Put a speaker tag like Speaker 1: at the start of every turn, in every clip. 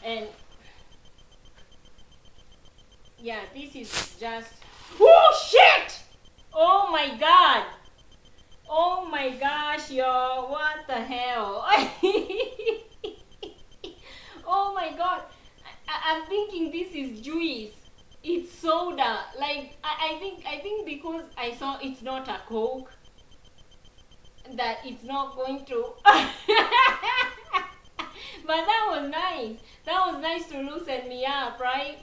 Speaker 1: And yeah, this is just, oh shit, oh my god, oh my gosh, yo, what the hell. Oh my god, I'm thinking this is juice. It's soda. Like I think because I saw it's not a Coke, that it's not going to. But that was nice. That was nice to loosen me up, right?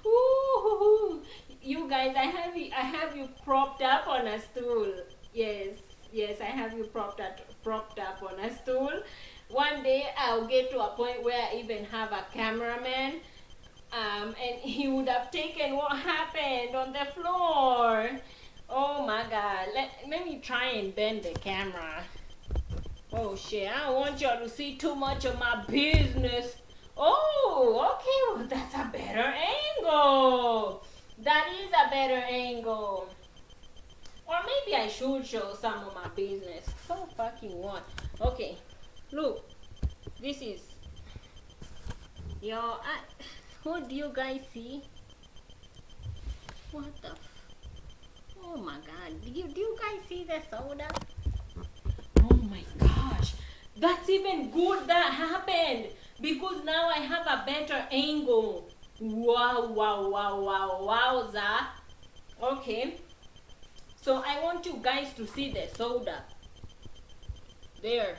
Speaker 1: Ooh, you guys, I have you propped up on a stool. Yes, yes, I have you propped up on a stool. One day I'll get to a point where I even have a cameraman, and he would have taken what happened on the floor. Oh my god, let me try and bend the camera. Oh shit, I don't want y'all to see too much of my business. Oh, okay, well that's a better angle. That is a better angle. Or maybe I should show some of my business. So fucking what? Okay, look, this is, yo, what do you guys see? What the oh my god, do you guys see the soda? Oh my gosh, that's even good that happened, because now I have a better angle. Wow, wow, wow, wow, wowza. Okay, so I want you guys to see the soda. There.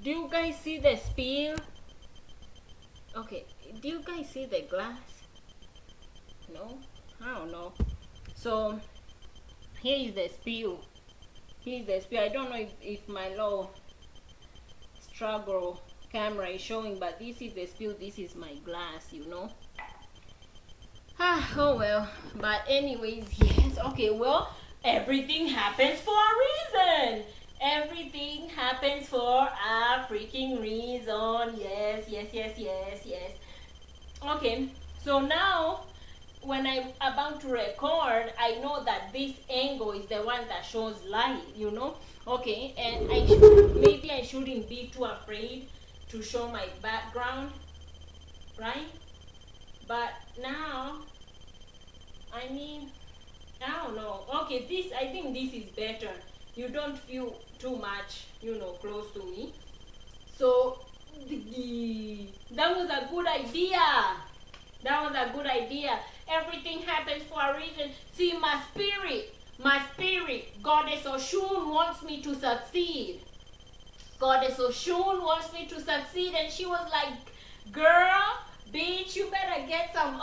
Speaker 1: Do you guys see the spill? Okay, do you guys see the glass? No? I don't know. So, here is the spill. Here's the spill. I don't know if my low struggle camera is showing, but this is the spill. This is my glass, you know. Oh well. But anyways, yes. Okay, well, everything happens for a reason. Everything happens for a freaking reason. Yes, yes, yes, yes, yes. Okay, so now when I'm about to record, I know that this angle is the one that shows light, you know. Okay, and maybe I shouldn't be too afraid to show my background, right? But now, I mean, I don't know. Okay, I think this is better. You don't feel too much, you know, close to me. So that was a good idea. That was a good idea. Everything happens for a reason. See, my spirit, Goddess Oshun wants me to succeed. Goddess Oshun wants me to succeed, and she was like, girl, bitch, you better get some,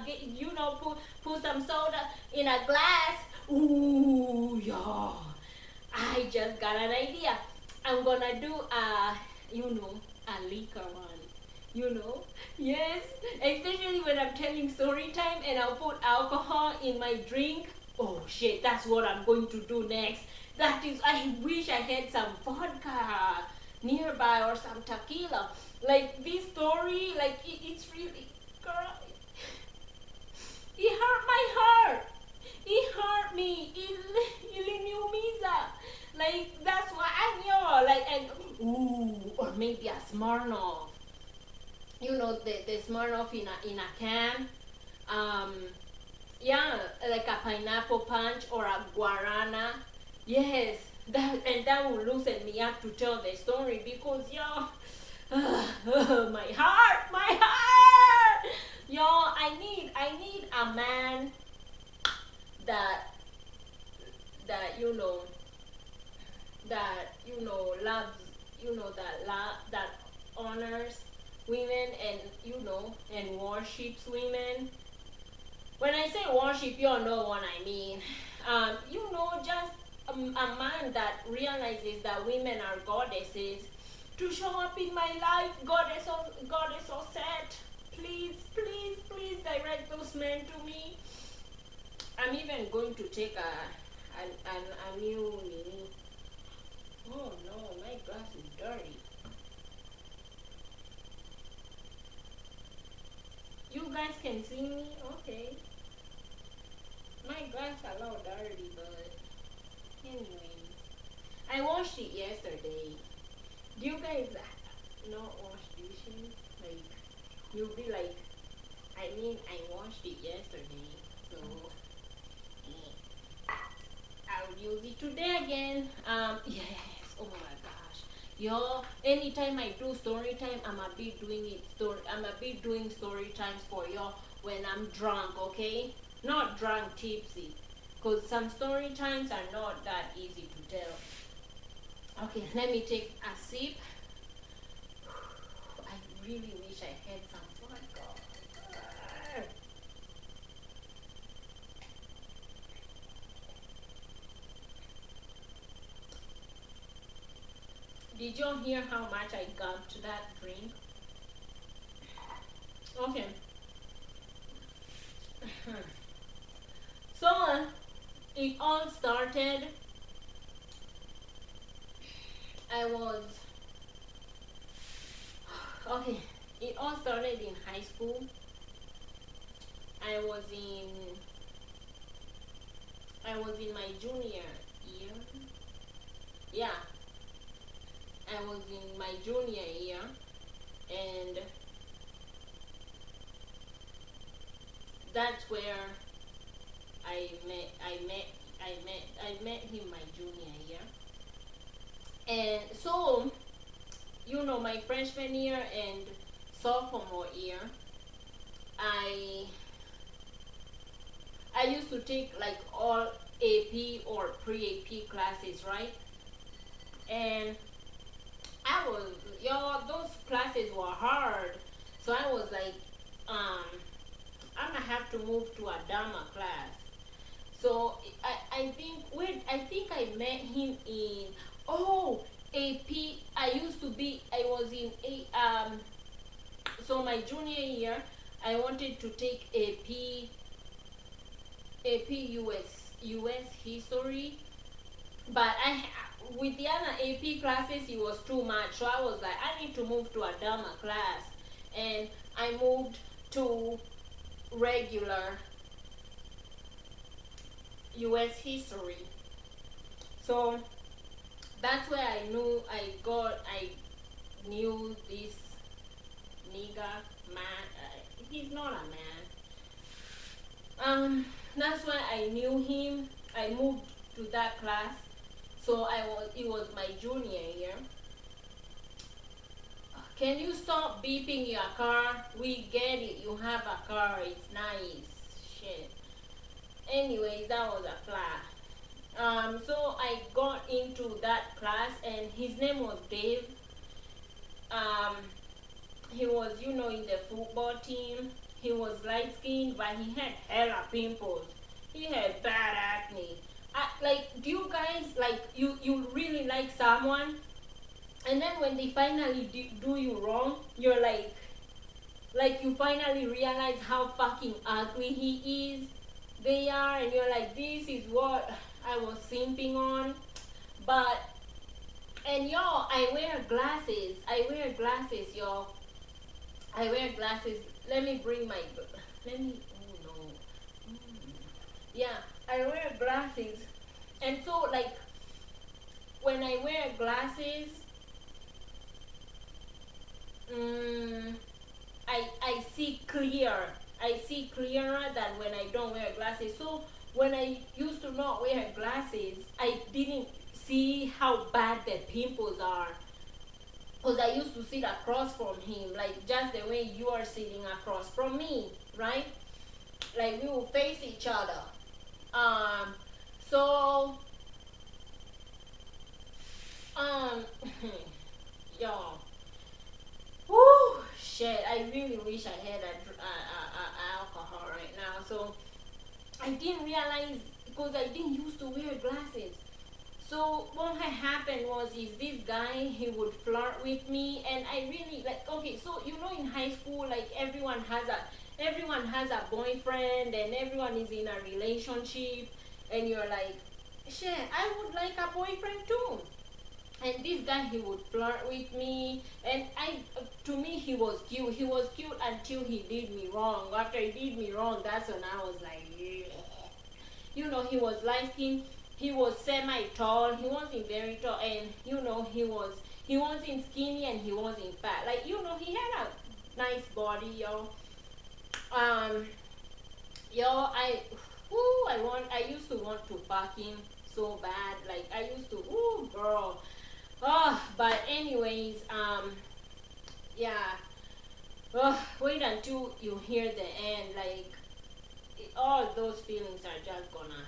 Speaker 1: you know, put some soda in a glass. Ooh, y'all, I just got an idea. I'm gonna do a liquor one, you know. Yes, especially when I'm telling story time and I'll put alcohol in my drink. Oh shit, that's what I'm going to do next. That is, I wish I had some vodka nearby or some tequila. Like this story, like it's really, girl, it hurt my heart. It hurt me. Iliniumiza. Like that's why I know. Like, and ooh, or maybe a Smirnoff. You know, the Smirnoff in a can. Yeah, like a pineapple punch or a guarana. Yes, that will loosen me up to tell the story, because y'all, my heart, y'all. I need a man that loves, that honors women, and and worships women. When I say worship, you all know what I mean. Just a man that realizes that women are goddesses, to show up in my life. Goddess Osset, please direct those men to me. I'm even going to take a new nini. Oh no, my glass is dirty. You guys can see me? Okay. My glass a little dirty, but anyway. I washed it yesterday. Do you guys not wash dishes? Like, you'll be like, I mean, I washed it yesterday, so I'll use it today again. Yes. Oh my gosh. Yo, anytime I do story time, I'm a bit doing story times for y'all when I'm drunk, okay? Not drunk, tipsy. Cause some story times are not that easy to tell. Okay, let me take a sip. I really wish I had some vodka. Did you hear how much I got to that drink? Okay. So it all started. I was okay. It all started in high school. I was in I was in my junior year. Yeah, I was in my junior year, and that's where I met him my junior year. And so, my freshman year and sophomore year, I I used to take like all AP or pre-AP classes, right? And those classes were hard. So I was like, I'm gonna have to move to a Dharma class. So I think I met him in, AP. I was in so my junior year, I wanted to take AP US history, but with the other AP classes it was too much. So I was like, I need to move to a Dharma class, and I moved to regular US history. So that's where I knew this nigga man. He's not a man. That's why I knew him. I moved to that class. So it was my junior year. Can you stop beeping your car? We get it. You have a car. It's nice. Shit. Anyways, that was a flash. So I got into that class, and his name was Dave. He was, in the football team. He was light skinned, but he had hella pimples. He had bad acne. Do you guys you really like someone, and then when they finally do you wrong, you're like you finally realize how fucking ugly they are, and you're like, this is what I was simping on. But and y'all, I wear glasses, y'all. I wear glasses. Let me oh no. Yeah, I wear glasses. And so when I wear glasses, I see clear. I see clearer than when I don't wear glasses. So when I used to not wear glasses, I didn't see how bad the pimples are. Because I used to sit across from him, like just the way you are sitting across from me, right? Like we will face each other. So y'all, whoo, shit! I really wish I had a alcohol right now. So I didn't realize, because I didn't used to wear glasses. So what had happened was, this guy, he would flirt with me, and I really okay. So in high school, everyone has a boyfriend, and everyone is in a relationship, and you're like, shit, I would like a boyfriend too. And this guy, he would flirt with me, and to me, he was cute. He was cute until he did me wrong. After he did me wrong, that's when I was like, yeah. He was light skinned. He was semi-tall. He wasn't very tall, and he He wasn't skinny and he wasn't fat. Like, you know, he had a nice body, yo. Um, yo, I used to want to fuck him so bad. Like, I used to, ooh, girl. Oh, but anyways, yeah. Wait until you hear the end. Like, all those feelings are just gonna,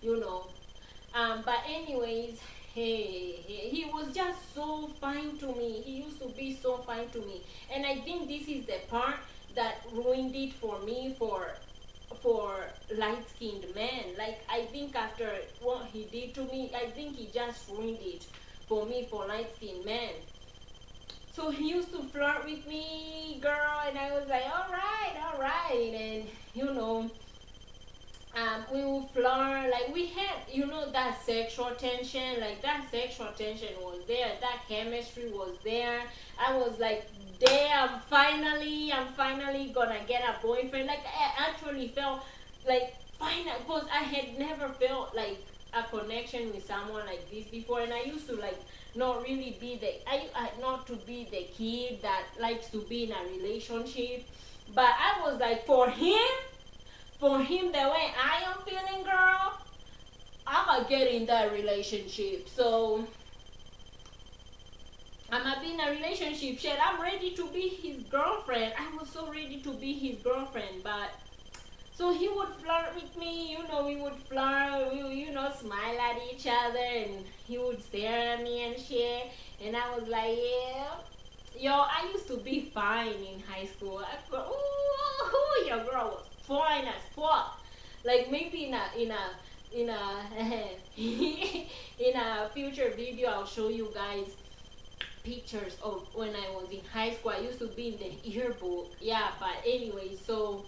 Speaker 1: you know. But anyways, he was just so fine to me. He used to be so fine to me, and I think this is the part that ruined it for me for light-skinned men. Like, I think after what he did to me, I think he just ruined it for me for light-skinned men. So he used to flirt with me, girl, and I was like, all right, and you know, we would flirt, like we had, you know, that sexual tension, like that sexual tension was there, that chemistry was there. I was like, damn, I'm finally gonna get a boyfriend. Like, I actually felt like fine, because I had never felt like a connection with someone like this before, and I used to like not really be not to be the kid that likes to be in a relationship, but I was like, for him the way I am feeling, girl, I'ma get in that relationship. So I'ma be in a relationship. Shit, I'm ready to be his girlfriend. I was so ready to be his girlfriend, but so he would flirt with me, you know, we would flirt, we would, you know, smile at each other, and he would stare at me and shit. And I was like, yeah. Yo, I used to be fine in high school. Ooh, your girl was fine as fuck. Like, maybe in a future video, I'll show you guys pictures of when I was in high school. I used to be in the yearbook. Yeah, but anyway, so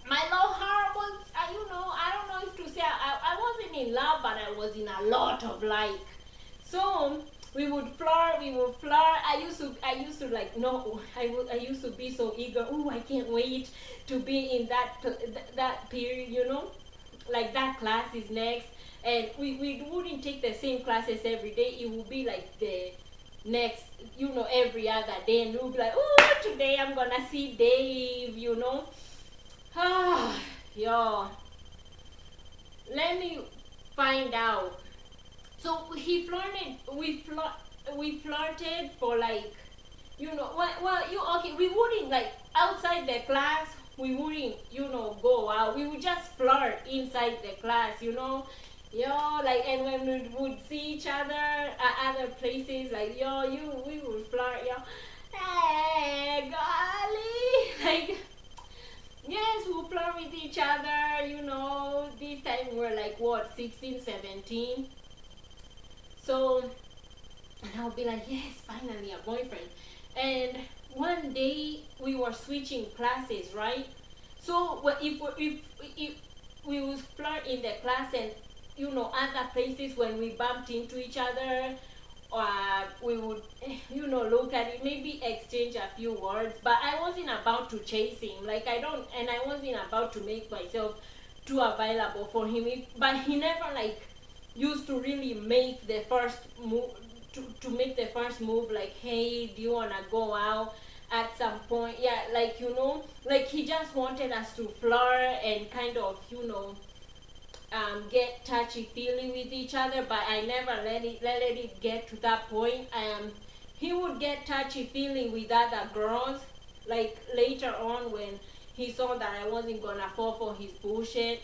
Speaker 1: my love heart was, you know, I don't know if to say I wasn't in love, but I was in a lot of like. So we would flirt. I used to like, no, I used to be so eager. Oh, I can't wait to be in that period, you know, like that class is next, and we wouldn't take the same classes every day. It would be like the next, you know, every other day, and we'll be like, oh, today I'm gonna see Dave, you know. Yo, let me find out. So he flirted. We flirted for like, you know. Well, you okay? We wouldn't like outside the class. We wouldn't, you know, go out. We would just flirt inside the class, you know. Yo, like, and when we would see each other at other places, like, yo, we would flirt, yo. Hey, golly, like. Yes, we flirt with each other, you know. This time we're like, what, 16, 17? So, and I'll be like, yes, finally a boyfriend. And one day we were switching classes, right? So if we would flirt in the class, and, you know, other places when we bumped into each other, we would, you know, look at it, maybe exchange a few words, but I wasn't about to chase him. Like, I wasn't about to make myself too available for him. But he never like used to really make the first move, to make the first move, like, hey, do you wanna go out at some point? Yeah, like, you know, like he just wanted us to flirt and kind of, you know, get touchy-feely with each other, but I never let it get to that point. He would get touchy-feely with other girls, like later on when he saw that I wasn't gonna fall for his bullshit.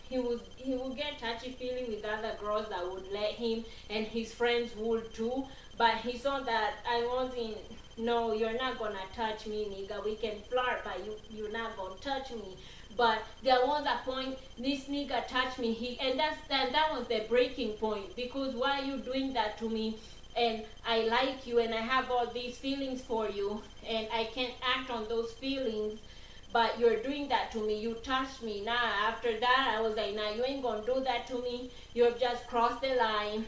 Speaker 1: He would get touchy-feely with other girls that would let him, and his friends would too. But he saw that I wasn't. No, you're not gonna touch me, nigga. We can flirt, but you're not gonna touch me. But there was a point this nigga touched me. That was the breaking point, because why are you doing that to me? And I like you, and I have all these feelings for you, and I can't act on those feelings, but you're doing that to me. You touched me. Nah, after that, I was like, nah, you ain't gonna do that to me. You have just crossed the line.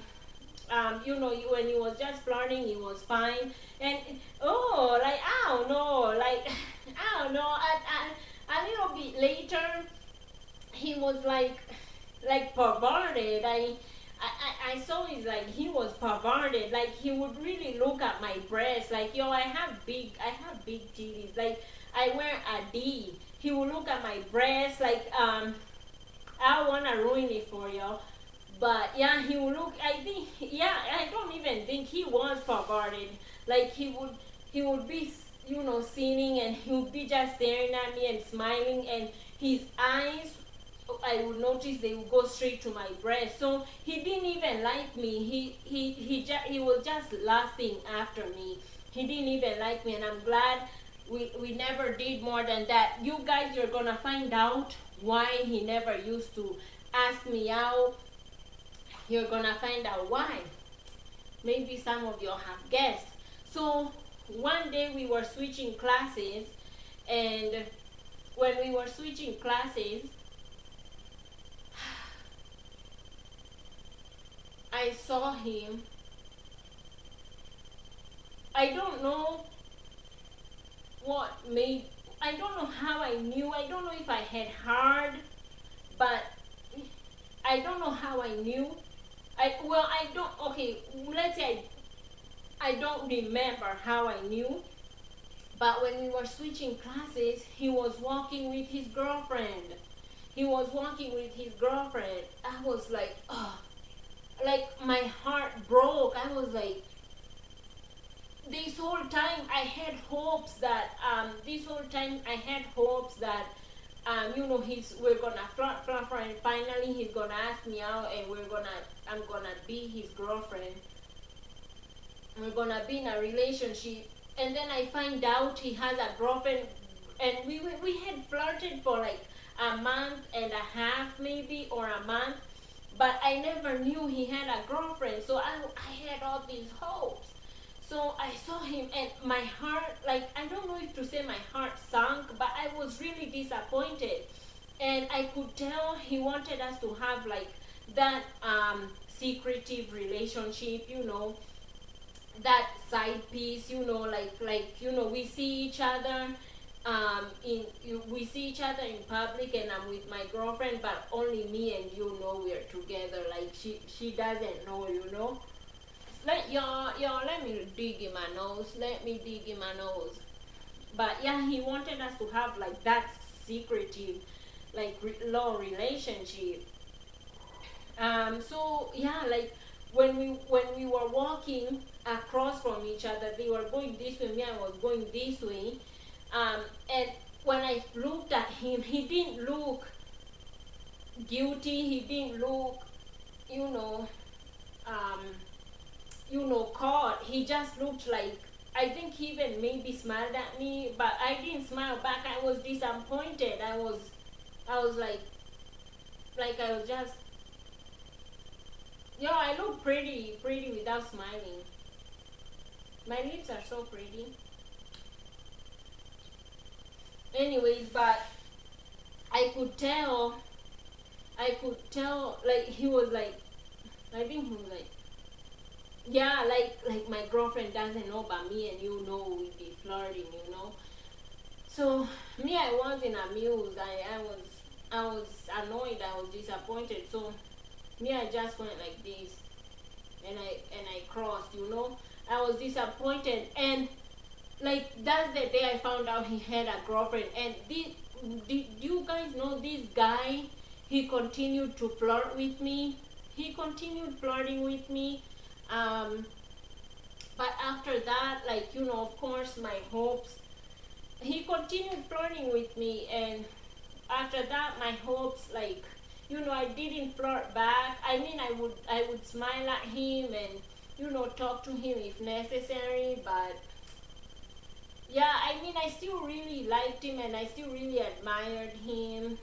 Speaker 1: You know, when he was just flirting, he was fine. And, like, I don't know. Like, I don't know. A little bit later, he was like perverted. I saw it like he was perverted. Like he would really look at my breasts. Like, yo, I have big titties. Like I wear a D. He would look at my breasts. Like I don't wanna ruin it for y'all. But yeah, he would look. I think yeah. I don't even think he was perverted. Like he would be sitting and he would be just staring at me and smiling, and his eyes, I would notice they would go straight to my breast. So he didn't even like me. He was just lasting after me. He didn't even like me, and I'm glad we never did more than that. You guys, you're gonna find out why he never used to ask me out. You're gonna find out why. Maybe some of you have guessed. So one day we were switching classes, and when we were switching classes, I saw him. I don't know what made, I don't know how I knew. I don't know if I had heard, but I don't know how I knew. I don't, okay, let's say I don't remember how I knew, but when we were switching classes, he was walking with his girlfriend. He was walking with his girlfriend. I was like, oh, like my heart broke. I was like, this whole time I had hopes that we're gonna flirt, and finally he's gonna ask me out, and I'm gonna be his girlfriend. We're gonna be in a relationship, and then I find out he has a girlfriend, and we had flirted for like a month and a half, maybe, or a month, but I never knew he had a girlfriend. So I had all these hopes. So I saw him, and my heart, like, I don't know if to say my heart sunk, but I was really disappointed. And I could tell he wanted us to have like that secretive relationship, that side piece, we see each other we see each other in public, and I'm with my girlfriend, but only me and we're together. Like she doesn't know. Let me dig in my nose. Let me dig in my nose. But yeah, he wanted us to have like that secretive, like low relationship. So yeah, like when we were walking across from each other, they were going this way, me I was going this way. And when I looked at him, he didn't look guilty. He didn't look, caught. He just looked like, I think he even maybe smiled at me, but I didn't smile back. I was disappointed. I was like I was just, I look pretty without smiling. My lips are so pretty. Anyways, but I could tell, like he was like, I think he was like, yeah, like my girlfriend doesn't know about me, and we be flirting, So me, I wasn't amused. I was annoyed. I was disappointed. So me, I just went like this, and I crossed. I was disappointed, and like that's the day I found out he had a girlfriend. And did you guys know this guy? He continued to flirt with me. He continued flirting with me. But after that, like, of course, my hopes, he continued flirting with me, and after that, my hopes, like, I didn't flirt back. I mean, I would smile at him and, talk to him if necessary, but yeah, I mean, I still really liked him, and I still really admired him,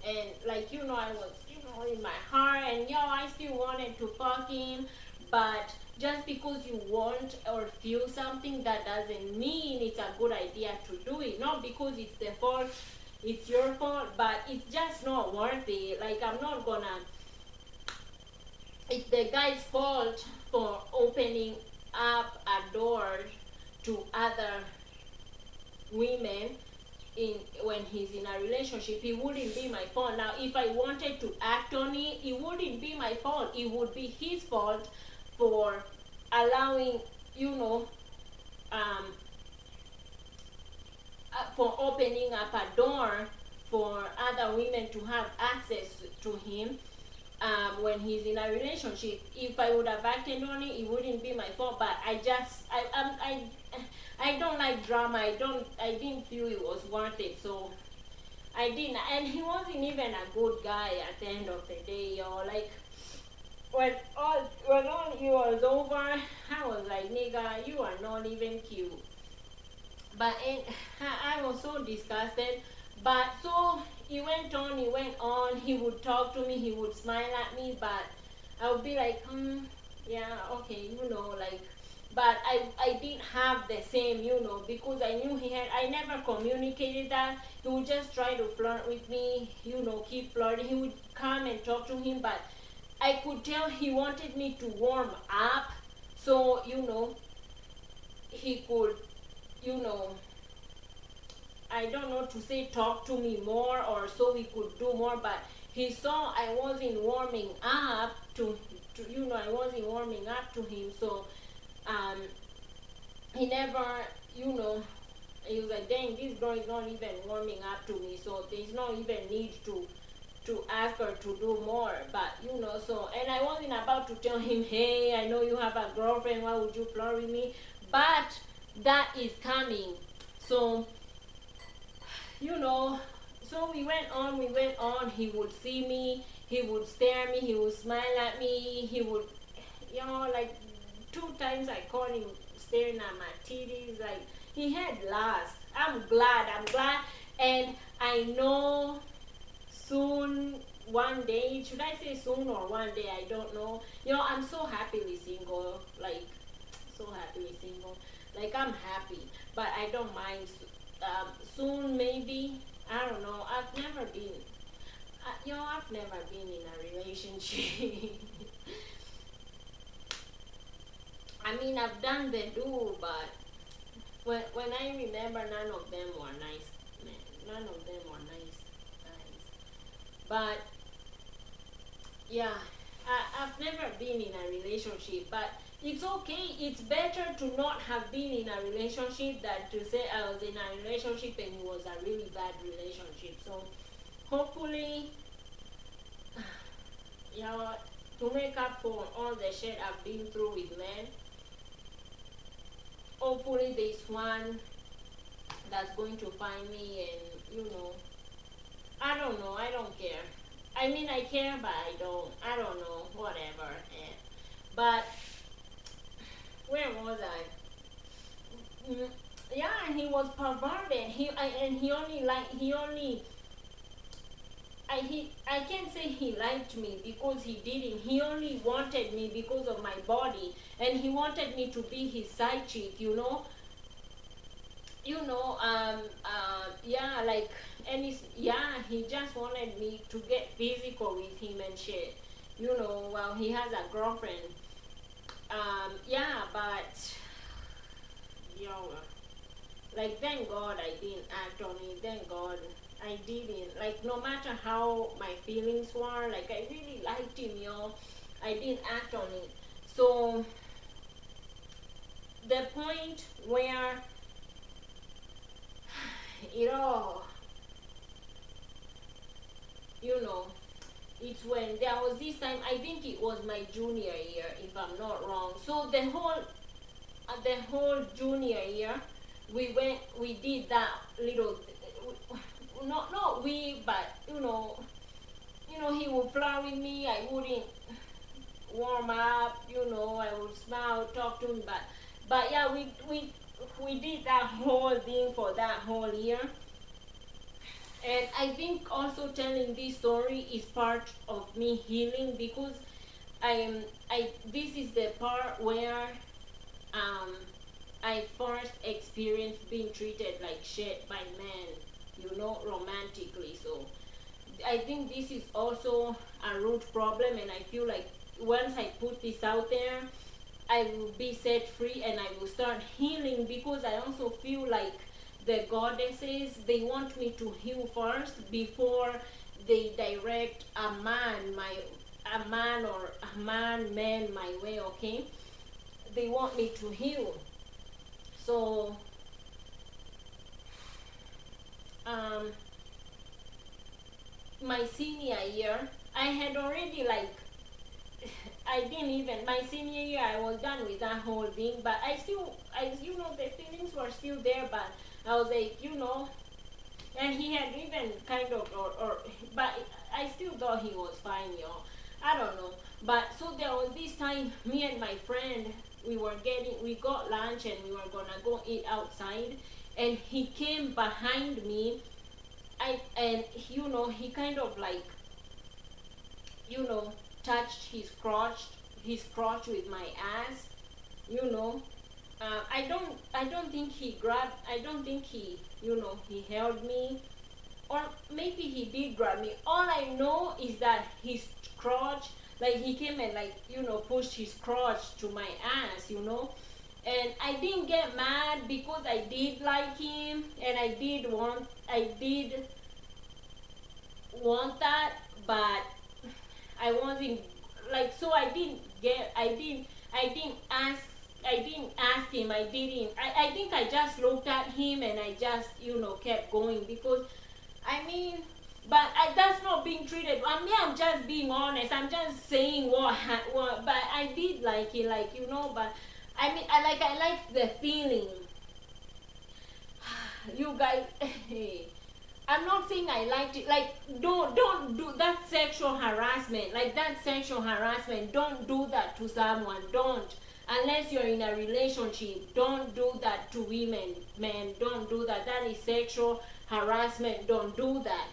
Speaker 1: and like, I was, in my heart, and I still wanted to fuck him. But just because you want or feel something, that doesn't mean it's a good idea to do it. Not because it's it's your fault, but it's just not worth it. Like, I'm not gonna, it's the guy's fault for opening up a door to other women. in when he's in a relationship, it wouldn't be my fault. Now if I wanted to act on it, it wouldn't be my fault, it would be his fault for allowing, you know, um, for opening up a door for other women to have access to him when he's in a relationship. If I would have acted on it, it wouldn't be my fault. But I don't like drama. I didn't feel it was worth it, so I didn't. And he wasn't even a good guy at the end of the day, yo. Like when all it was over, I was like, nigga, you are not even cute. But I was so disgusted. But so he went on. He would talk to me, he would smile at me, but I would be like, yeah, okay, you know, like. But I didn't have the same, you know, because I knew I never communicated that. He would just try to flirt with me, you know, keep flirting. He would come and talk to him, but I could tell he wanted me to warm up. So, you know, he could, you know, I don't know to say talk to me more, or so we could do more, but he saw I wasn't warming up to you know, I wasn't warming up to him, so he never, you know, he was like, dang, this girl is not even warming up to me, so there's no even need to ask her to do more. But you know, so, and I wasn't about to tell him, hey, I know you have a girlfriend, why would you flirt with me? But that is coming. So, you know, so we went on. He would see me, he would stare at me, he would smile at me, he would, you know, like 2 times I caught him staring at my titties. Like, he had last. I'm glad, and I know soon, one day, should I say soon or one day, I don't know, you know, I'm so happily single, like, so happily single, like, I'm happy, but I don't mind. Soon, maybe, I don't know. I've never been in a relationship. I mean, I've done the do, but when I remember, none of them were nice, man. None of them were nice. But yeah, I've never been in a relationship, but it's okay. It's better to not have been in a relationship than to say I was in a relationship and it was a really bad relationship. So hopefully, you know, to make up for all the shit I've been through with men, hopefully there's one that's going to find me, and you know, I don't know, I don't care. I mean, I care, but I don't know, whatever. But where was I? Yeah, he was perverted. I can't say he liked me because he didn't. He only wanted me because of my body, and he wanted me to be his side chick, you know. Yeah, like, and he just wanted me to get physical with him and shit, you know, while he has a girlfriend. Yeah, but, yo, like, thank God I didn't act on it. Thank God I didn't. Like, no matter how my feelings were, like, I really liked him, yo, I didn't act on it. So, the point where, you know, it's when there was this time, I think it was my junior year, if I'm not wrong. So the whole junior year, we did that little, not we, but you know, he would flirt with me, I wouldn't warm up, you know, I would smile, talk to him, but yeah, we did that whole thing for that whole year. And I think also telling this story is part of me healing, because this is the part where I first experienced being treated like shit by men, you know, romantically. So I think this is also a root problem, and I feel like once I put this out there, I will be set free and I will start healing, because I also feel like the goddesses, they want me to heal first before they direct a man or a man my way, okay? They want me to heal. So my senior year, I had already like I didn't even, my senior year I was done with that whole thing, but the feelings were still there, but I was like, and he had even kind of, but I still thought he was fine, I don't know. But so there was this time, me and my friend, we got lunch and we were gonna go eat outside, and he came behind me, he kind of like, touched his crotch with my ass, I don't think he grabbed, I don't think he, he held me, or maybe he did grab me. All I know is that his crotch, like he came and like, pushed his crotch to my ass, and I didn't get mad because I did like him and I did want that, but I wasn't like, so I didn't ask him. I think I just looked at him and I just, kept going, because but that's not being treated. I'm just being honest. I'm just saying what, but I did like it, like, but I like the feeling. You guys, I'm not saying I liked it. Like, don't do that sexual harassment. Like, that sexual harassment, don't do that to someone. Don't. Unless you're in a relationship, don't do that to women. Men, don't do that. That is sexual harassment. Don't do that.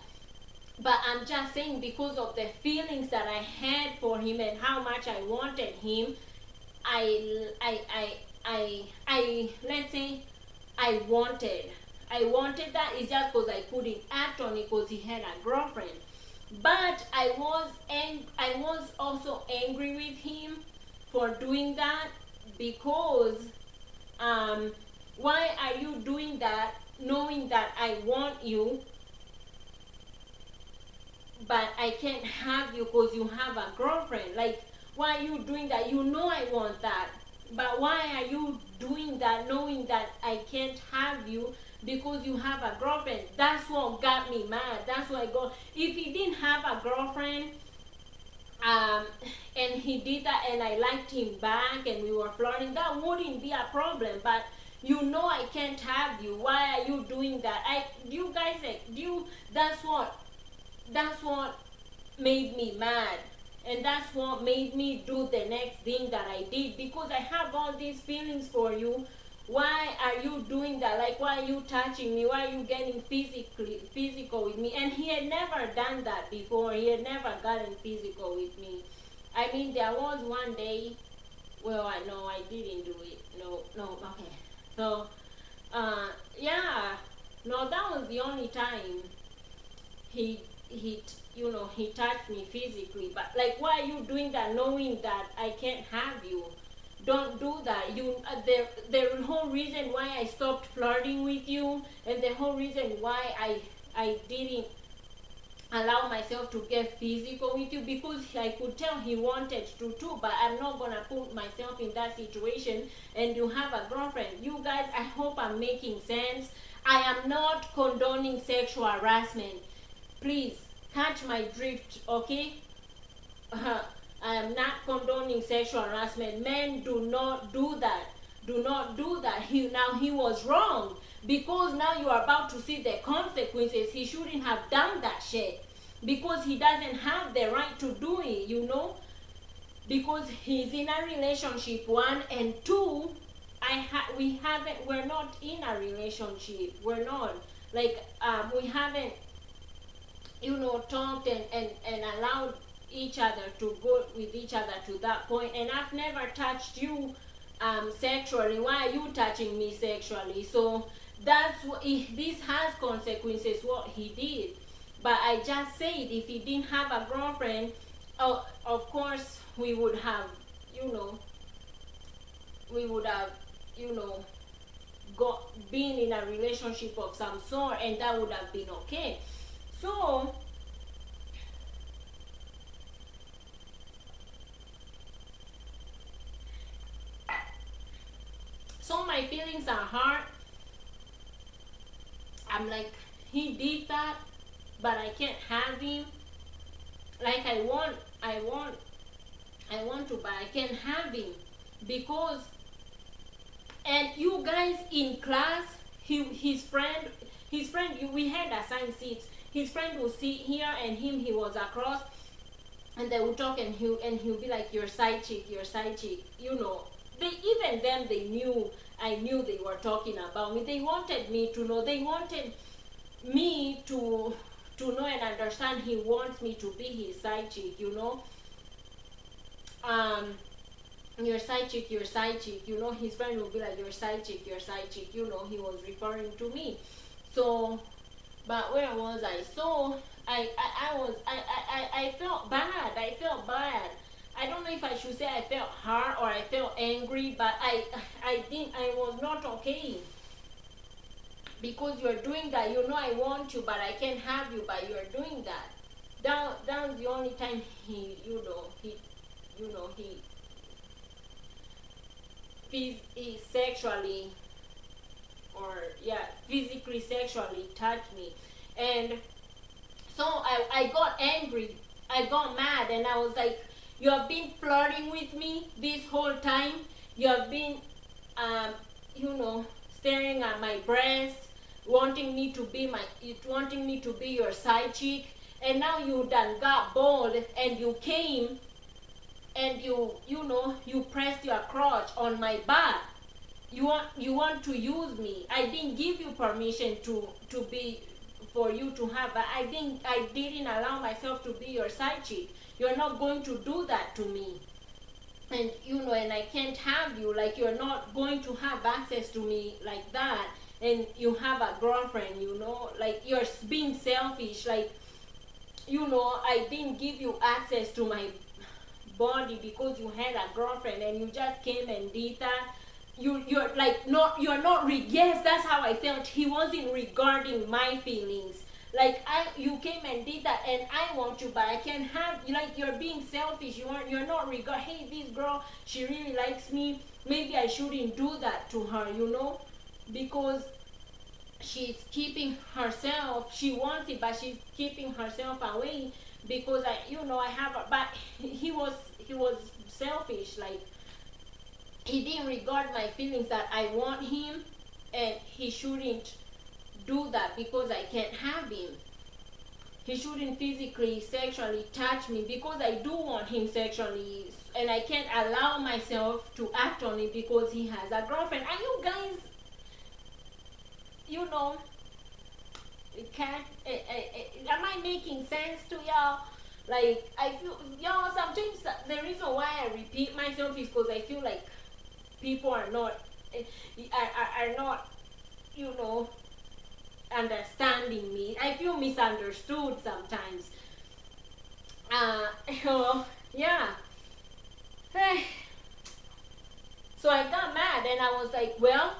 Speaker 1: But I'm just saying, because of the feelings that I had for him and how much I wanted him, let's say I wanted that. It's just because I couldn't act on it because he had a girlfriend. But I was also angry with him for doing that, because why are you doing that knowing that I want you, but I can't have you because you have a girlfriend? Like, why are you doing that? I want that, but why are you doing that knowing that I can't have you because you have a girlfriend? That's what got me mad. That's why if he didn't have a girlfriend, and he did that and I liked him back and we were flirting, that wouldn't be a problem. But I can't have you. Why are you doing that? That's what made me mad, and that's what made me do the next thing that I did, because I have all these feelings for you. Why are you doing that? Like, why are you touching me? Why are you getting physical with me? And he had never done that before. He had never gotten physical with me. There was one day, well, I didn't do it. No, okay. So, that was the only time he touched me physically. But like, why are you doing that knowing that I can't have you? Don't do that. The whole reason why I stopped flirting with you, and the whole reason why I didn't allow myself to get physical with you, because I could tell he wanted to too, but I'm not gonna put myself in that situation. And you have a girlfriend. You guys, I hope I'm making sense. I am not condoning sexual harassment. Please catch my drift, okay? I am not condoning sexual harassment. Men do not do that. Do not do that. He was wrong, because now you are about to see the consequences. He shouldn't have done that shit, because he doesn't have the right to do it, because he's in a relationship, one, and two, we're not in a relationship. We're not, like, we haven't, talked and allowed each other to go with each other to that point. And I've never touched you sexually. Why are you touching me sexually? So that's what, this has consequences, what he did. But I just said, if he didn't have a girlfriend, of course we would have been in a relationship of some sort, and that would have been okay. So my feelings are hurt. I'm like, he did that, but I can't have him. Like I want to, but I can't have him because. And you guys in class, his friend, we had assigned seats. His friend would sit here, and he was across, and they would talk, and he'll be like, your side chick, you know. Even them, they knew, I knew they were talking about me. They wanted me to know. They wanted me to know and understand he wants me to be his side chick, you know. Your side chick, you know. His friend will be like, your side chick, you know. He was referring to me. So, but where was I? So I felt bad. I don't know if I should say I felt hurt or I felt angry, but I was not okay. Because you're doing that, you know I want you, but I can't have you, but you're doing that. That was the only time he sexually, or physically, sexually touched me. And so I got angry, I got mad, and I was like, you have been flirting with me this whole time. You have been staring at my breast, wanting me to be your side chick, and now you done got bold, and you came and you pressed your crotch on my butt. You want to use me. I didn't give you permission for you to have. I didn't allow myself to be your side chick. You're not going to do that to me. And and I can't have you. Like, you're not going to have access to me like that. And you have a girlfriend, like, you're being selfish. Like, I didn't give you access to my body because you had a girlfriend, and you just came and did that. You're not yes, that's how I felt. He wasn't regarding my feelings. Like, you came and did that, and I want you, but I can't have you. Like, you're being selfish. You're not regard. Hey, this girl, she really likes me. Maybe I shouldn't do that to her, because she's keeping herself. She wants it, but she's keeping herself away because I have her. But he was selfish. Like, he didn't regard my feelings that I want him, and he shouldn't do that because I can't have him. He shouldn't physically, sexually touch me because I do want him sexually, and I can't allow myself to act on it because he has a girlfriend. Are you guys, am I making sense to y'all? Like, I feel, sometimes the reason why I repeat myself is because I feel like people are not understanding me. I feel misunderstood sometimes. So I got mad, and I was like, well,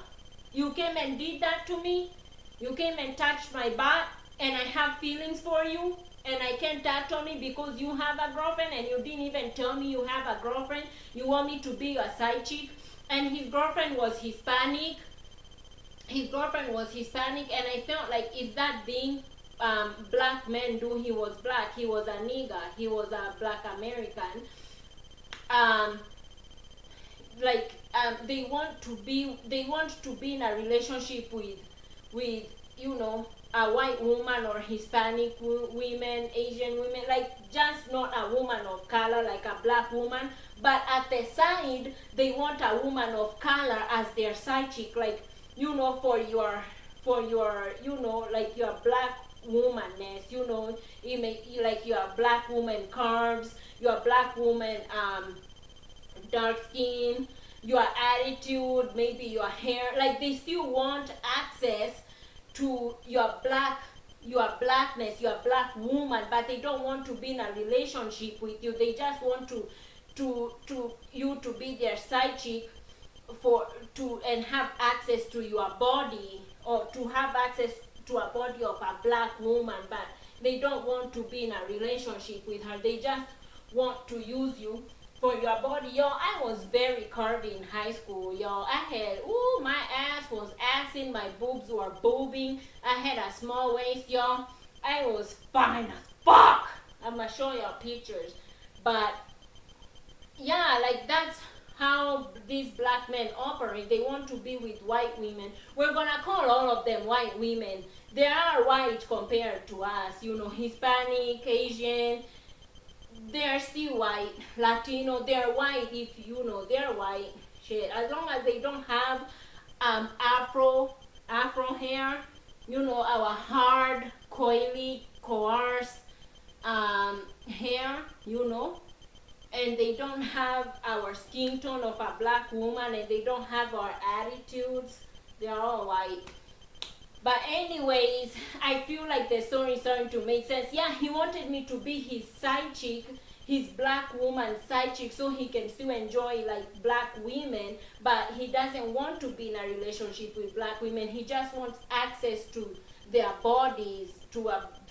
Speaker 1: you came and did that to me. You came and touched my butt, and I have feelings for you, and I can't act on it because you have a girlfriend, and you didn't even tell me you have a girlfriend. You want me to be your side chick. And his girlfriend was Hispanic. And I felt like, is that thing black men do? He was black. He was a nigger. He was a black American. They want to be in a relationship with a white woman or Hispanic women, Asian women, like, just not a woman of color, like a black woman. But at the side, they want a woman of color as their side chick, like, for your like, your black womanness, like, your black woman curves, your black woman dark skin, your attitude, maybe your hair. Like, they still want access to your blackness, your black woman, but they don't want to be in a relationship with you. They just want you to be their side chick to and have access to your body, or to have access to a body of a black woman, but they don't want to be in a relationship with her. They just want to use you for your body. Yo, I was very curvy in high school. Yo, I had, ooh, my ass was assing, my boobs were boobing. I had a small waist, yo. I was fine as fuck. I'm gonna show y'all pictures. But yeah, like that's how these black men operate. They want to be with white women. We're gonna call all of them white women. They are white compared to us, you know, Hispanic, Asian. They're still white. Latino, they're white if you know they're white. Shit, as long as they don't have afro hair, you know, our hard, coily, coarse hair, you know, and they don't have our skin tone of a black woman, and they don't have our attitudes, they're all white. But anyways, I feel like the story is starting to make sense. Yeah, he wanted me to be his side chick, his black woman side chick, so he can still enjoy like black women, but he doesn't want to be in a relationship with black women. He just wants access to their bodies, to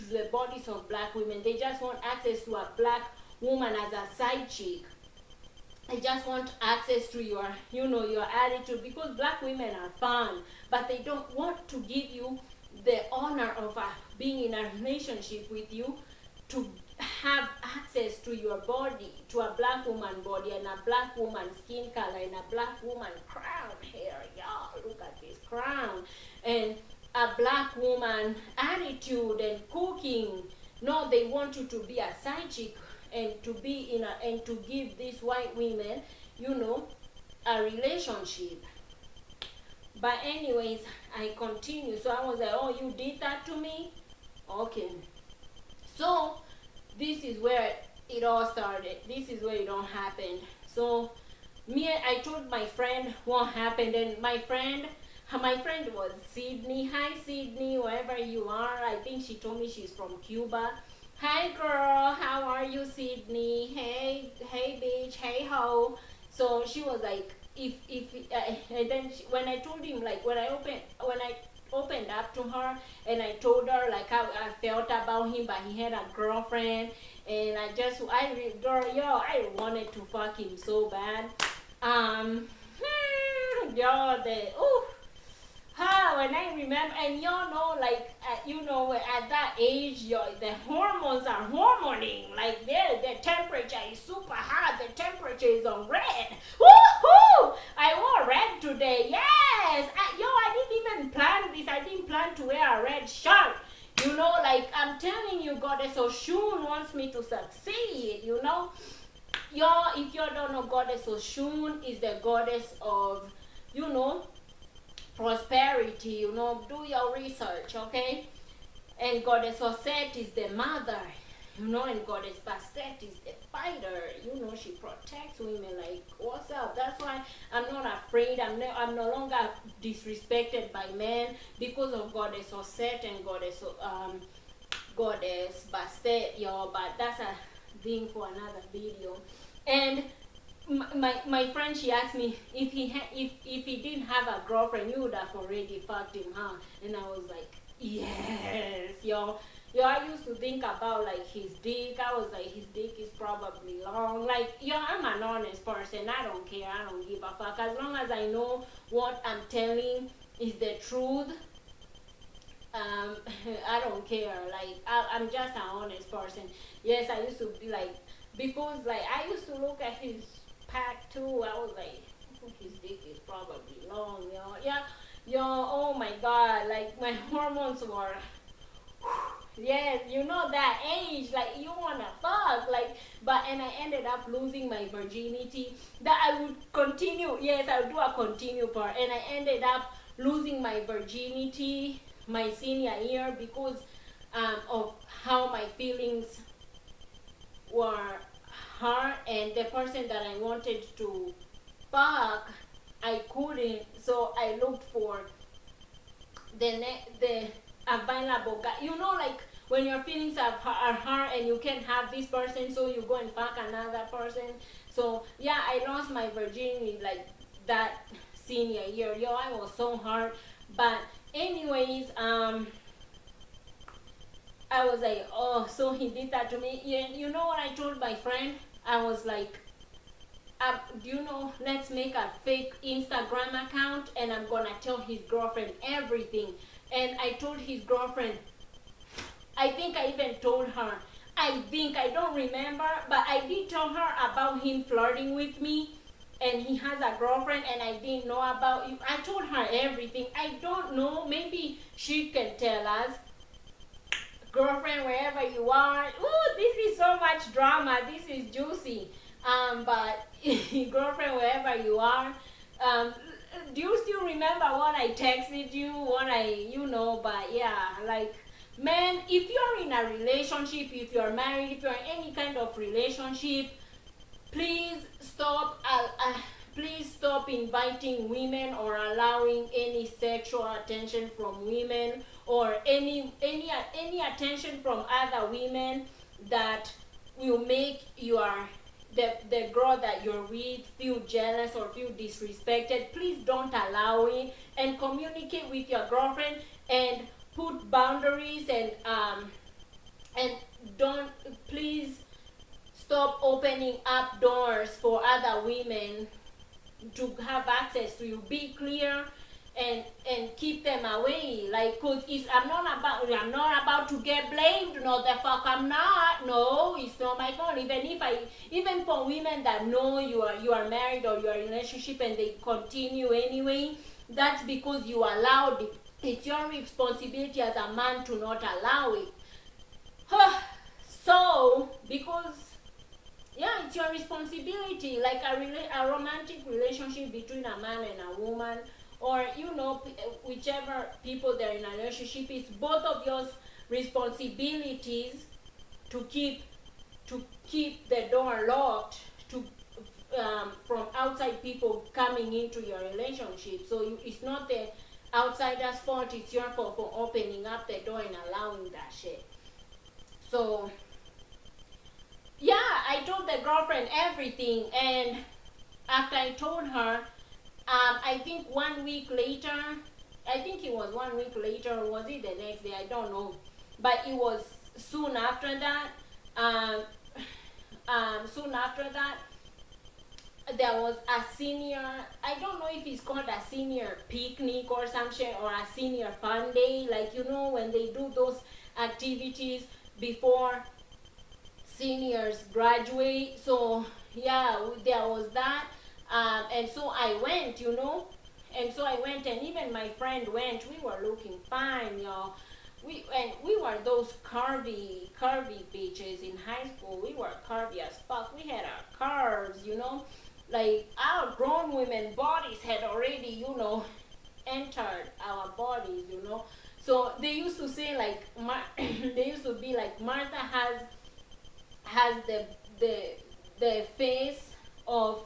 Speaker 1: the bodies of black women. They just want access to a black woman as a side chick. I just want access to your, you know, your attitude, because black women are fun, but they don't want to give you the honor of being in a relationship with you, to have access to your body, to a black woman body and a black woman skin color and a black woman crown hair. Y'all, look at this crown. And a black woman attitude and cooking. No, they want you to be a side chick and to be in a, and to give these white women, you know, a relationship. But anyways, I continue. So I was like, oh, you did that to me? Okay. So this is where it all started. This is where it all happened. So I told my friend what happened, and my friend was Sydney. Hi Sydney, wherever you are. I think she told me she's from Cuba. Hi girl, how are you, Sydney? Hey bitch, hey ho. So she was like, and then when I told him, like when I opened up to her and I told her like how I felt about him, but he had a girlfriend, and I wanted to fuck him so bad. When I remember, and at that age, the hormones are hormoning. Like the temperature is super hot. The temperature is on red. Woohoo! I wore red today. Yes. I didn't even plan this. I didn't plan to wear a red shirt. You know, like I'm telling you, Goddess Oshun wants me to succeed. You know, if you don't know, Goddess Oshun is the goddess of, you know, prosperity. You know, do your research, okay? And Goddess Osset is the mother, you know, and Goddess Bastet is the fighter. You know, she protects women. Like, what's up? That's why I'm not afraid. I'm no longer disrespected by men because of Goddess Osset and Goddess Bastet, y'all. But that's a thing for another video. And my friend, she asked me if he didn't have a girlfriend, you would have already fucked him, huh? And I was like, yes, yo, I used to think about like his dick. I was like, his dick is probably long. Like, I'm an honest person. I don't care. I don't give a fuck. As long as I know what I'm telling is the truth, I don't care. Like, I'm just an honest person. Yes, I used to be like, because like I used to look at his pack too. I was like, his dick is probably long, oh my god, like my hormones were, yes, you know that age, like you wanna fuck, like, and I ended up losing my virginity. That I would continue, yes, I would do a continue part, and I ended up losing my virginity my senior year because of how my feelings were hurt, and the person that I wanted to fuck, I couldn't, so I looked for the available guy. You know, like when your feelings are hurt and you can't have this person, so you go and fuck another person. So yeah, I lost my virginity like that senior year. Yo, I was so hard. But anyways, I was like, oh, so he did that to me. You know what I told my friend? I was like, do you know, let's make a fake Instagram account and I'm gonna tell his girlfriend everything. And I told his girlfriend, I think I even told her, I don't remember, but I did tell her about him flirting with me and he has a girlfriend and I didn't know about you. I told her everything. I don't know, maybe she can tell us. Girlfriend, wherever you are. Ooh, this is so much drama. This is juicy. But girlfriend, wherever you are, do you still remember what I texted you? But yeah, like, man, if you're in a relationship, if you're married, if you're in any kind of relationship, please stop. Please stop inviting women or allowing any sexual attention from women or any attention from other women that will make the girl that you're with feel jealous or feel disrespected. Please don't allow it, and communicate with your girlfriend and put boundaries, and don't, please stop opening up doors for other women to have access to you. Be clear and keep them away. Like, cause I'm not about to get blamed. No, the fuck I'm not. No, it's not my fault. Even for women that know you are married or you are in a relationship and they continue anyway, that's because you allowed it. It's your responsibility as a man to not allow it. So, because yeah, it's your responsibility. Like a romantic relationship between a man and a woman, or whichever people they're in a relationship, it's both of your responsibilities to keep the door locked from outside people coming into your relationship. So it's not the outsider's fault, it's your fault for opening up the door and allowing that shit. So yeah, I told the girlfriend everything, and after I told her, I think 1 week later, I think it was 1 week later, or was it the next day? I don't know, but it was soon after that. Soon after that, there was a senior, I don't know if it's called a senior picnic or some shit, or a senior fun day, like, when they do those activities before seniors graduate. So yeah, there was that, and so I went, and even my friend went. We were looking fine, y'all. We were those curvy bitches in high school. We were curvy as fuck. We had our curves, like our grown women bodies had already, entered our bodies, So they used to say, like, they used to be like, Martha has the face of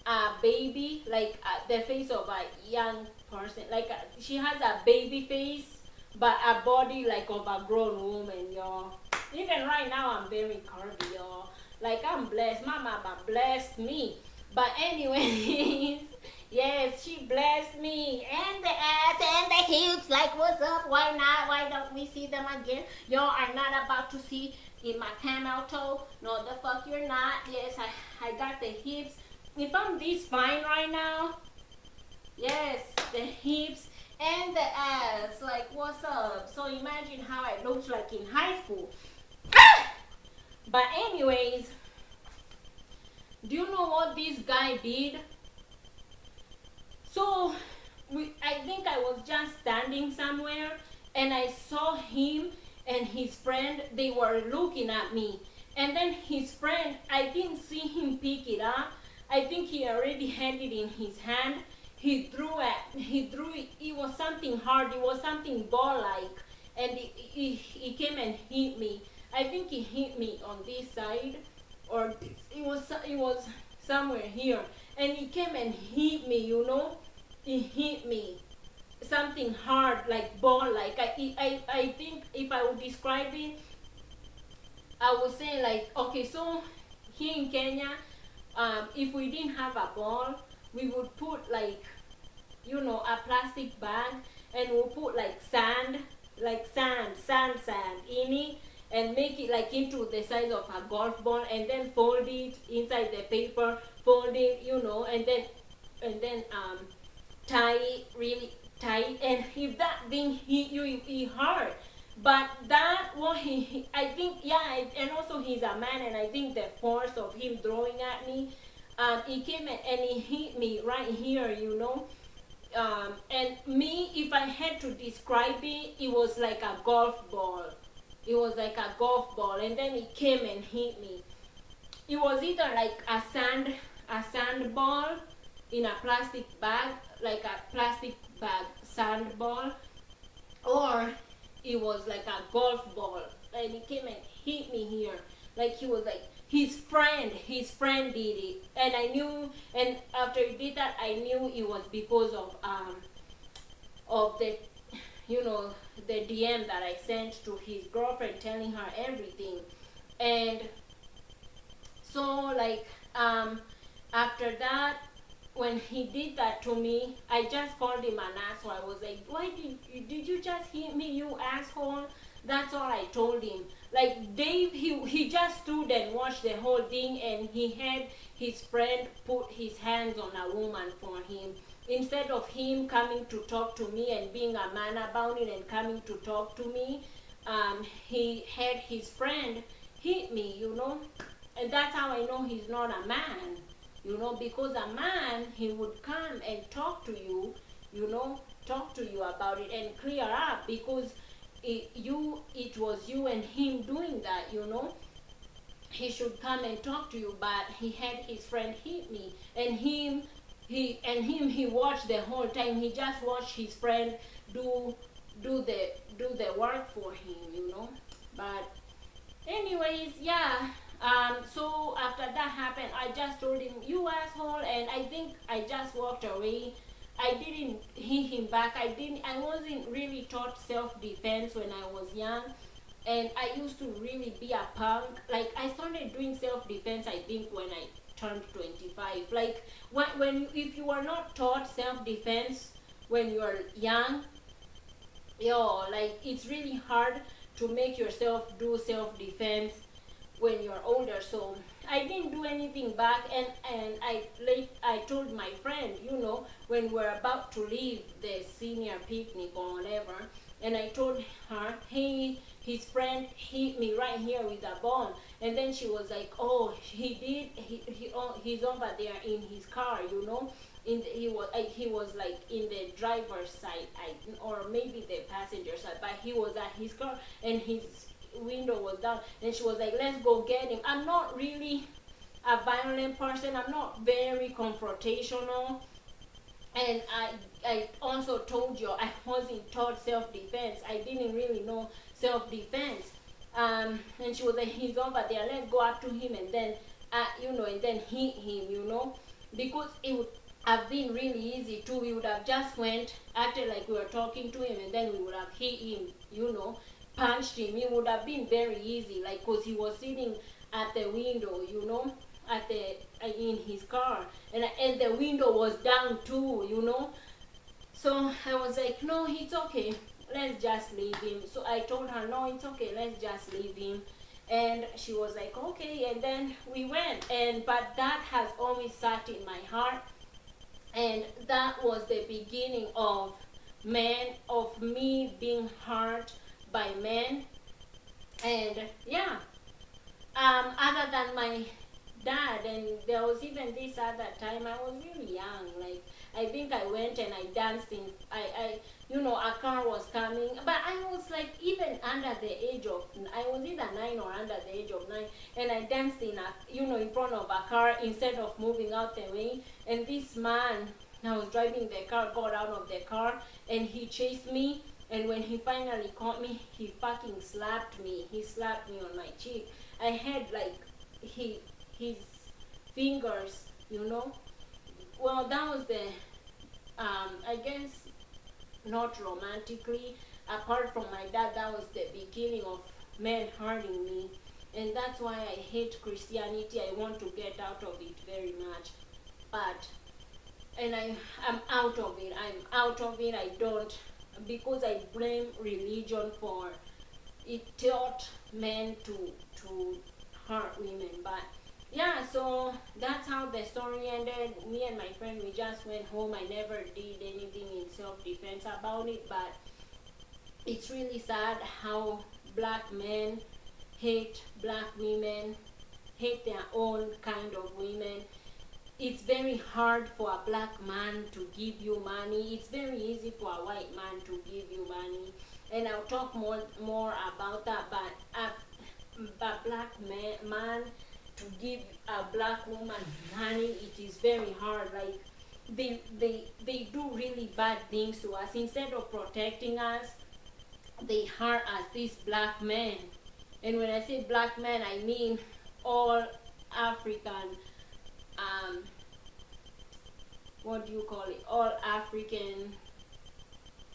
Speaker 1: a baby, like the face of a young person, like she has a baby face but a body like of a grown woman, y'all. Even right now I'm very curvy, y'all. Like, I'm blessed. My mama blessed me. But anyways, yes, she blessed me, and the ass and the hips. Like, what's up? Why not? Why don't we see them again? Y'all are not about to see in my camel toe. No, the fuck you're not. Yes, I got the hips. If I'm this fine right now, yes, the hips and the ass. Like, what's up? So imagine how I looked like in high school. But anyways, do you know what this guy did? So I think I was just standing somewhere and I saw him and his friend. They were looking at me, and then his friend, I didn't see him pick it up. I think he already had it in his hand. He threw it. It was something hard. It was something ball-like, and he came and hit me. I think he hit me on this side, or it was somewhere here, and he came and hit me. He hit me something hard, like ball-like. I think if I would describe it, I would say, like, okay, so here in Kenya, if we didn't have a ball, we would put like a plastic bag, and we'll put like sand, sand in it, and make it like into the size of a golf ball, and then fold it inside the paper, fold it, and then tie it really tight. And if that thing hit you, it hurt. But that what I think, yeah, and also he's a man, and I think the force of him throwing at me, he came and he hit me right here, and me, if I had to describe it, it was like a golf ball. It was like a golf ball, and then it came and hit me. It was either like a sand ball in a plastic bag, like a plastic bag sand ball, or it was like a golf ball, and he came and hit me here. Like he was like his friend did it, and I knew. And after he did that, I knew it was because of the you know the DM that I sent to his girlfriend telling her everything. And so, like, after that, when he did that to me, I just called him an asshole. I was like, why did you just hit me, you asshole? That's all I told him. Like, Dave, he just stood and watched the whole thing, and he had his friend put his hands on a woman for him. Instead of him coming to talk to me and being a man about it and coming to talk to me, he had his friend hit me. And that's how I know he's not a man. Because a man, he would come and talk to you, talk to you about it and clear up, because it was you and him doing that. He should come and talk to you, but he had his friend hit me, and he watched the whole time. He just watched his friend do the work for him. But anyways, yeah. So after that happened, I just told him, you asshole, and I think I just walked away. I didn't hit him back. I wasn't really taught self-defense when I was young, and I used to really be a punk. Like, I started doing self-defense, I think, when I turned 25. Like, if you are not taught self-defense when you're young, like, it's really hard to make yourself do self-defense when you're older. So I didn't do anything back, and I told my friend, when we're about to leave the senior picnic or whatever, and I told her, hey, his friend hit me right here with a ball. And then she was like, oh, he's over there in his car, he was like in the driver's side, or maybe the passenger side, but he was at his car and his window was down. And she was like, let's go get him. I'm not really a violent person. I'm not very confrontational. And I also told you I wasn't taught self-defense. I didn't really know self-defense. And she was like, he's over there, let's go up to him and then and then hit him, because it would have been really easy too. We would have just acted like we were talking to him, and then we would have hit him, punched him. It would have been very easy, like, because he was sitting at the window, in his car, and the window was down too. So I was like, no, it's okay, let's just leave him. So I told her, no, it's okay, let's just leave him. And she was like, okay. And then we went, but that has always sat in my heart, and that was the beginning of me being hurt by men. And yeah, other than my dad, and there was even this other time I was really young. Like, I think I went and I danced in a car was coming, but I was like, even under the age of, I was either 9 or under the age of 9, and I danced in front of a car instead of moving out the way. And this man, I was driving the car, got out of the car, and he chased me. And when he finally caught me, he fucking slapped me. He slapped me on my cheek. I had like his fingers, Well, that was the, I guess, not romantically. Apart from my dad, that was the beginning of men hurting me. And that's why I hate Christianity. I want to get out of it very much. But and I'm out of it. I'm out of it. I don't, because I blame religion for it taught men to hurt women. But yeah, so that's how the story ended. Me and my friend, we just went home. I never did anything in self-defense about it, but it's really sad how black men hate black women, hate their own kind of women. It's very hard for a black man to give you money. It's very easy for a white man to give you money, and I'll talk more about that. But a black man to give a black woman money, it is very hard. Like they do really bad things to us. Instead of protecting us, they hurt us. These black men, and when I say black men, I mean all African, what do you call it, all African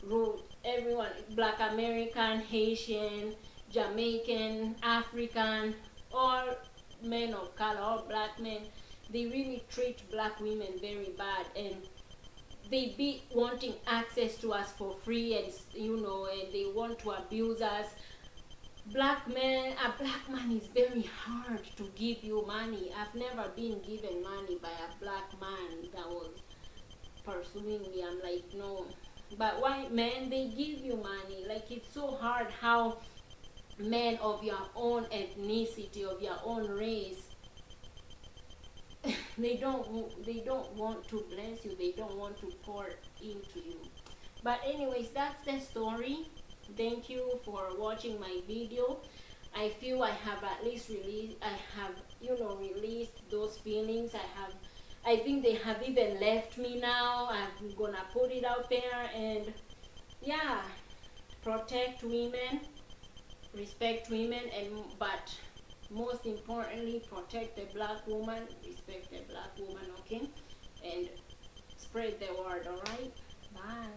Speaker 1: root, everyone, black American, Haitian, Jamaican, African, all men of color, all black men, they really treat black women very bad, and they be wanting access to us for free, and and they want to abuse us. A black man is very hard to give you money. I've never been given money by a black man that was pursuing me. I'm like, no. But white men, they give you money. Like, it's so hard how men of your own ethnicity, of your own race, they don't want to bless you. They don't want to pour into you. But anyways, that's the story. Thank you for watching my video. I feel I have at least released those feelings. I think they have even left me now. I'm gonna put it out there, and yeah, protect women, respect women, but most importantly, protect the black woman, respect the black woman, okay? And spread the word, alright? Bye.